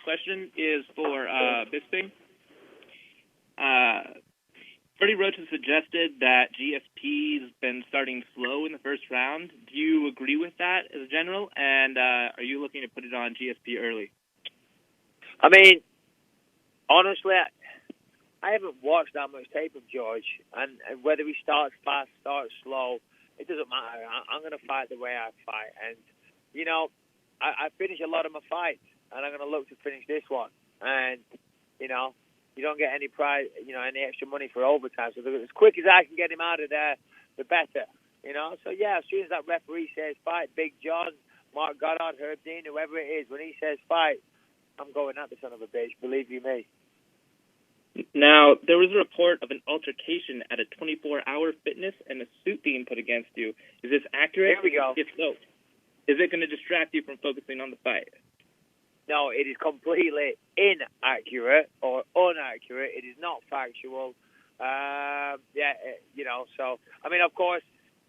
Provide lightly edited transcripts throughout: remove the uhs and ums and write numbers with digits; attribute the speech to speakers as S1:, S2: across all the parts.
S1: question is for Bisping. Freddie Roach has suggested that GSP's been starting slow in the first round. Do you agree with that as a general? And are you looking to put it on GSP early?
S2: I mean, honestly, I haven't watched that much tape of George, and whether he starts fast, starts slow, it doesn't matter. I'm going to fight the way I fight, and you know, I finish a lot of my fights, and I'm going to look to finish this one. And you know, you don't get any prize, you know, any extra money for overtime. So as quick as I can get him out of there, the better. You know, so yeah, as soon as that referee says fight, Big John, Mark Goddard, Herb Dean, whoever it is, when he says fight, I'm going at the son of a bitch, believe you me.
S1: Now, there was a report of an altercation at a 24-hour fitness and a suit being put against you. Is this accurate?
S2: Here we go.
S1: If so, is it going to distract you from focusing on the fight?
S2: No, it is completely inaccurate or inaccurate. It is not factual. You know, so, I mean, of course,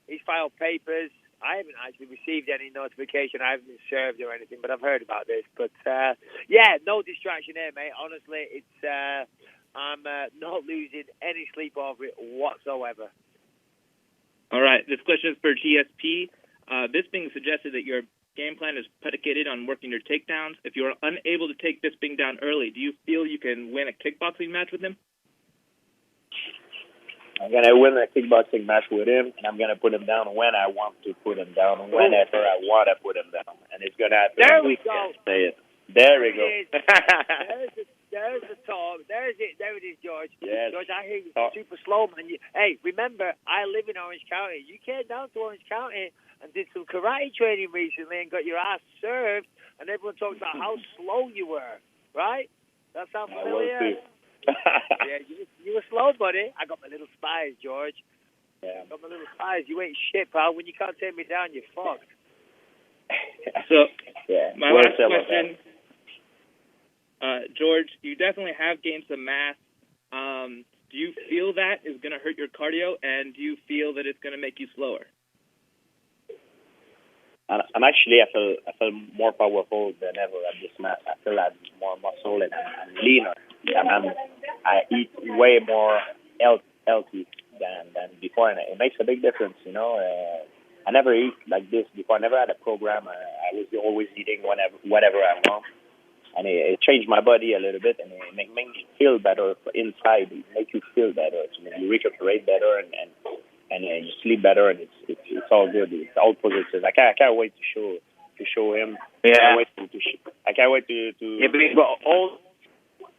S2: he's filed papers. I haven't actually received any notification. I haven't been served or anything, but I've heard about this. But, yeah, no distraction here, mate. Honestly, it's I'm not losing any sleep over it whatsoever.
S1: All right. This question is for GSP. Bisping suggested that your game plan is predicated on working your takedowns. If you are unable to take Bisping down early, do you feel you can win a kickboxing match with him?
S3: I'm going to win a kickboxing match with him, and I'm going to put him down when I want to put him down, whenever I want to put him down. And it's going to happen.
S2: There we go.
S3: Say it. There we go.
S2: There's the talk. There it is, George.
S3: Yes.
S2: George, I hear you super slow, man. Hey, remember, I live in Orange County. You came down to Orange County and did some karate training recently and got your ass served, and everyone talks about how slow you were, right? That sounds familiar? Yeah, you were slow, buddy. I got my little spies, George.
S3: Yeah.
S2: I got my little spies. You ain't shit, pal. When you can't take me down, you're fucked.
S1: So,
S3: yeah.
S1: My last question, George, you definitely have gained some mass. Do you feel that is going to hurt your cardio, and do you feel that it's going to make you slower?
S3: I'm actually, I feel more powerful than ever at this match. I feel I have more muscle and I'm leaner. I eat way more healthy than before, and it makes a big difference, you know. I never eat like this before. I never had a program. I was always eating whatever I want. And it changed my body a little bit, and it made me feel better inside. It makes you feel better. You recuperate better, and you sleep better, and it's all good. It's all positive. I can't wait to show him.
S2: Yeah.
S3: I can't wait to.
S2: Yeah, but all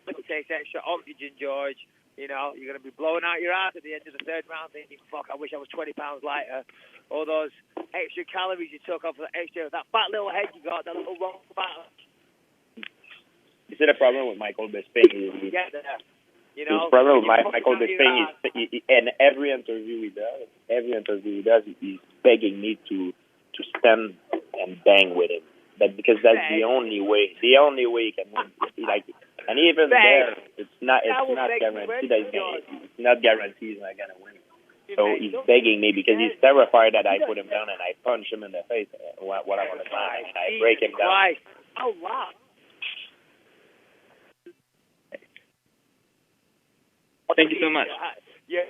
S2: it takes extra oxygen, George. You know, you're going to be blowing out your ass at the end of the third round, thinking, "Fuck, I wish I was 20 pounds lighter." All those extra calories you took off that fat little head you got, that little roll fat.
S3: You see the problem with Michael Bisping?
S2: You know,
S3: the problem with Michael Bisping is, in every interview he does, he's begging me to stand and bang with him. But because that's the only way he can win. And even there, it's not guaranteed that he's not guaranteed he's not gonna win. So he's begging me because he's terrified that I put him down and I punch him in the face. What I want to do, and I break him down.
S2: Oh wow.
S1: Thank you so much.
S2: Yeah,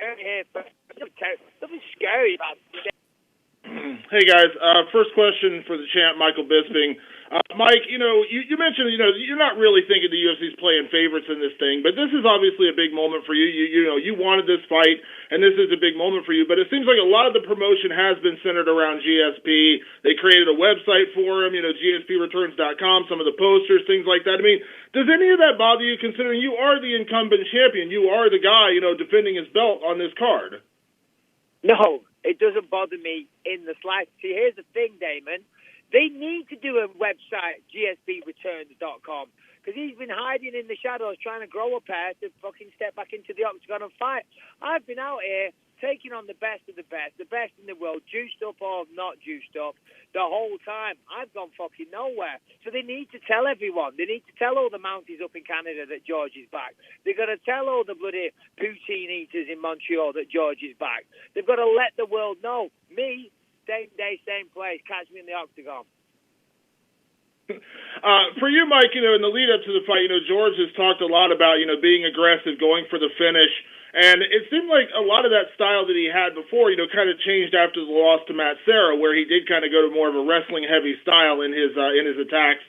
S2: something scary about it.
S4: Hey guys, first question for the champ, Michael Bisping. Mike, you mentioned, you're not really thinking the UFC's playing favorites in this thing, but this is obviously a big moment for you. You wanted this fight, and this is a big moment for you, but it seems like a lot of the promotion has been centered around GSP. They created a website for him, GSPreturns.com, some of the posters, things like that. I mean, does any of that bother you, considering you are the incumbent champion? You are the guy, defending his belt on this card.
S2: No, it doesn't bother me in the slightest. See, here's the thing, Damon. They need to do a website, GSPreturns.com, because he's been hiding in the shadows trying to grow a pair to fucking step back into the octagon and fight. I've been out here taking on the best of the best in the world, juiced up or not juiced up, the whole time. I've gone fucking nowhere. So they need to tell everyone. They need to tell all the Mounties up in Canada that George is back. They've got to tell all the bloody poutine eaters in Montreal that George is back. They've got to let the world know. Me, same day, same place. Catch me in the octagon.
S4: For you, Mike, in the lead up to the fight, George has talked a lot about, being aggressive, going for the finish. And it seemed like a lot of that style that he had before, kind of changed after the loss to Matt Serra, where he did kind of go to more of a wrestling-heavy style in his attacks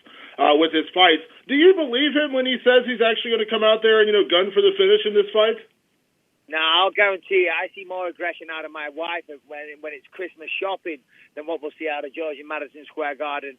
S4: with his fights. Do you believe him when he says he's actually going to come out there and, gun for the finish in this fight?
S2: No, I'll guarantee you, I see more aggression out of my wife when it's Christmas shopping than what we'll see out of George in Madison Square Garden.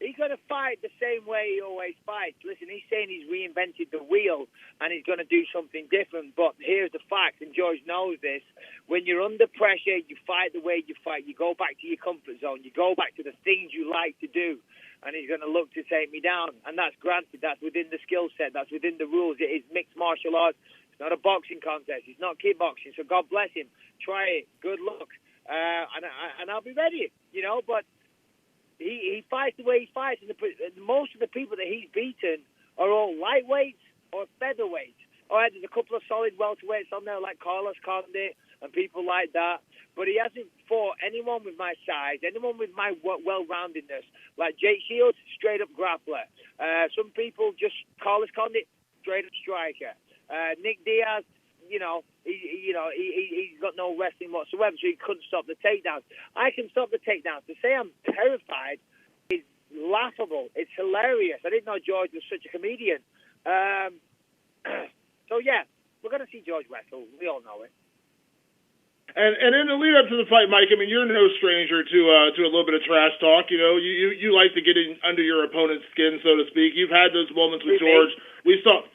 S2: He's going to fight the same way he always fights. Listen, he's saying he's reinvented the wheel and he's going to do something different. But here's the fact, and George knows this. When you're under pressure, you fight the way you fight. You go back to your comfort zone. You go back to the things you like to do. And he's going to look to take me down. And that's granted. That's within the skill set. That's within the rules. It is mixed martial arts. It's not a boxing contest. It's not kickboxing. So God bless him. Try it. Good luck. And I'll be ready, but he fights the way he fights. And most of the people that he's beaten are all lightweights or featherweights. All right, there's a couple of solid welterweights on there like Carlos Condit and people like that. But he hasn't fought anyone with my size, anyone with my well-roundedness. Like Jake Shields, straight-up grappler. Some people just, Carlos Condit, straight-up striker. Nick Diaz, he's got no wrestling whatsoever, so he couldn't stop the takedowns. I can stop the takedowns. To say I'm terrified is laughable. It's hilarious. I didn't know George was such a comedian. So, yeah, we're going to see George wrestle. We all know it.
S4: And in the lead up to the fight, Mike, I mean, you're no stranger to a little bit of trash talk. You like to get in under your opponent's skin, so to speak. You've had those moments with George. We saw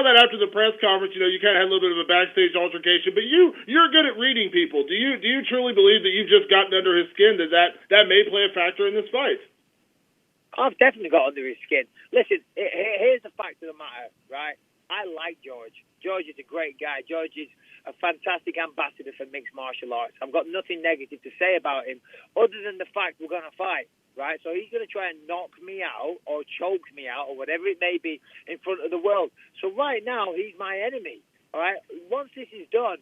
S4: that after the press conference. You kind of had a little bit of a backstage altercation. But you're good at reading people. Do you truly believe that you've just gotten under his skin? That may play a factor in this fight?
S2: I've definitely got under his skin. Listen, here's the fact of the matter, right? I like George. George is a great guy. George is a fantastic ambassador for mixed martial arts. I've got nothing negative to say about him other than the fact we're going to fight, right? So he's going to try and knock me out or choke me out or whatever it may be in front of the world. So right now, he's my enemy, all right? Once this is done,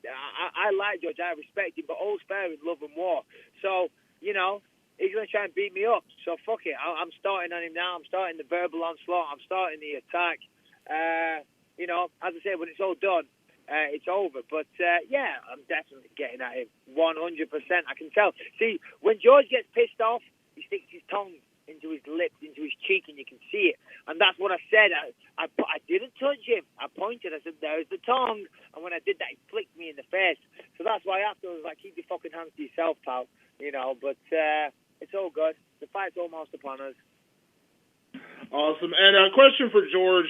S2: I like George. I respect him, but all's fair in love and war. So, he's going to try and beat me up. So fuck it. I'm starting on him now. I'm starting the verbal onslaught. I'm starting the attack. As I say, when it's all done, it's over. But, I'm definitely getting at him 100%. I can tell. See, when George gets pissed off, he sticks his tongue into his lips, into his cheek, and you can see it. And that's what I said. I didn't touch him. I pointed. I said, there's the tongue. And when I did that, he flicked me in the face. So that's why afterwards, keep your fucking hands to yourself, pal. But it's all good. The fight's almost upon us.
S4: Awesome. And a question for George.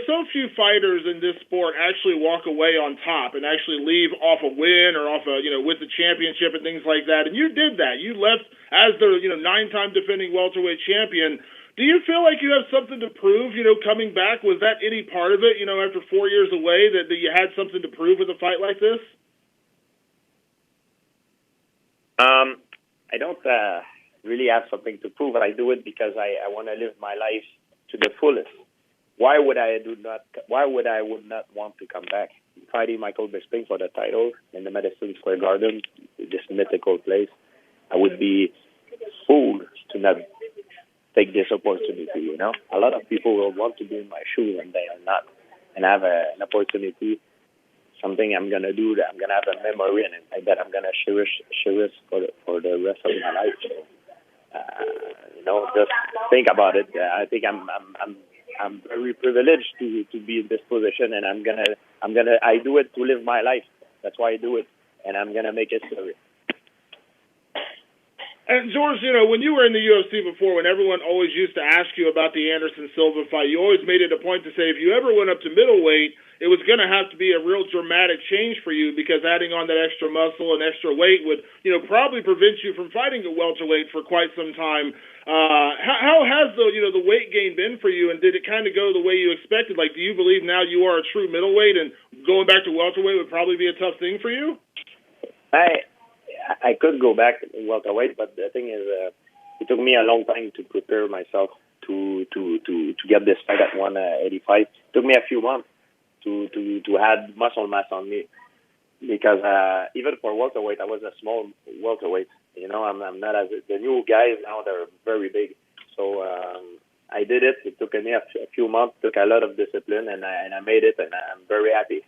S4: So few fighters in this sport actually walk away on top and actually leave off a win or off with the championship and things like that. And you did that. You left as the, 9-time defending welterweight champion. Do you feel like you have something to prove, coming back? Was that any part of it, after 4 years away, that you had something to prove with a fight like this?
S3: I don't really have something to prove. I do it because I want to live my life to the fullest. Why would I would not want to come back? Fighting Michael Bisping for the title in the Madison Square Garden, this mythical place, I would be fooled to not take this opportunity. A lot of people will want to be in my shoes and they are not, and have an opportunity, something I'm gonna do that I'm gonna have a memory and that I'm gonna cherish for the rest of my life. So, just think about it. I think I'm very privileged to be in this position, and I do it to live my life. That's why I do it, and I'm gonna make it story.
S4: And George, when you were in the UFC before, when everyone always used to ask you about the Anderson Silva fight, you always made it a point to say if you ever went up to middleweight, it was going to have to be a real dramatic change for you because adding on that extra muscle and extra weight would, probably prevent you from fighting at welterweight for quite some time. How has the weight gain been for you, and did it kind of go the way you expected? Like, do you believe now you are a true middleweight, and going back to welterweight would probably be a tough thing for you?
S3: I could go back to welterweight, but the thing is, it took me a long time to prepare myself to get this fight at 185. It took me a few months to add muscle mass on me because even for welterweight, I was a small welterweight. You know, I'm not as the new guys now. They're very big, so I did it. It took me a few months, took a lot of discipline, and I made it, and I'm very happy.